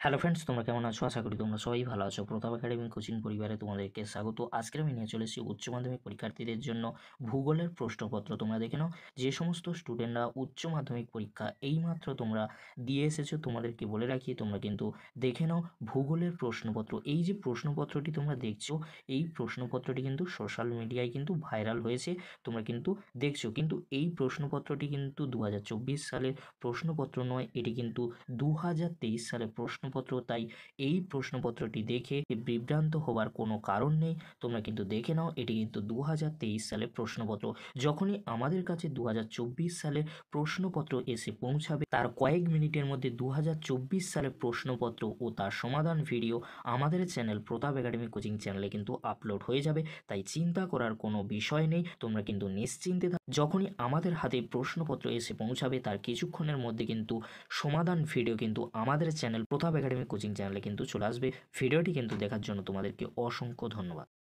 Hello friends, তোমরা কেমন আছো? আশা করি তোমরা সবাই ভালো আছো। প্রতাপ একাডেমি কোচিং পরিবারে তোমাদেরকে স্বাগত। আজকের আমি নিয়ে চলেছি উচ্চ মাধ্যমিক পরীক্ষার্থীদের জন্য ভূগোলের প্রশ্নপত্র। তোমরা দেখে নাও, যে সমস্ত স্টুডেন্টরা উচ্চ মাধ্যমিক পরীক্ষা এইমাত্র তোমরা দিয়ে এসেছো, তোমাদেরকে বলে রাখি তোমরা কিন্তু দেখে নাও ভূগোলের প্রশ্নপত্র। এই যে প্রশ্নপত্রটি তোমরা দেখছো, এই প্রশ্নপত্রটি কিন্তু সোশ্যাল মিডিয়ায় কিন্তু ভাইরাল হয়েছে, তোমরা কিন্তু দেখছো। কিন্তু এই প্রশ্নপত্রটি কিন্তু 2024 সালের প্রশ্নপত্র নয়, এটি কিন্তু 2023 সালের প্রশ্নপত্র। তাই এই প্রশ্নপত্রটি দেখে বিভ্রান্ত হবার কোনো কারণ নেই। তোমরা কিন্তু দেখে নাও, এটি কিন্তু 2023 সালের প্রশ্নপত্র। যখনই আমাদের কাছে 2024 সালের প্রশ্নপত্র এসে পৌঁছাবে, তার কয়েক মিনিটের মধ্যে 2024 সালের প্রশ্নপত্র ও তার সমাধান ভিডিও আমাদের চ্যানেল প্রতাপ একাডেমি কোচিং চ্যানেলে কিন্তু আপলোড হয়ে যাবে। তাই চিন্তা করার কোনো বিষয় নেই, তোমরা কিন্তু নিশ্চিন্তে যখনই আমাদের হাতে প্রশ্নপত্র এসে পৌঁছাবে, তার কিছুক্ষণের মধ্যে কিন্তু সমাধান ভিডিও কিন্তু আমাদের চ্যানেল প্রতাপ একাডেমি কোচিং চ্যানেলে কিন্তু চলে আসবে। ভিডিওটি কিন্তু দেখার জন্য তোমাদেরকে অসংখ্য ধন্যবাদ।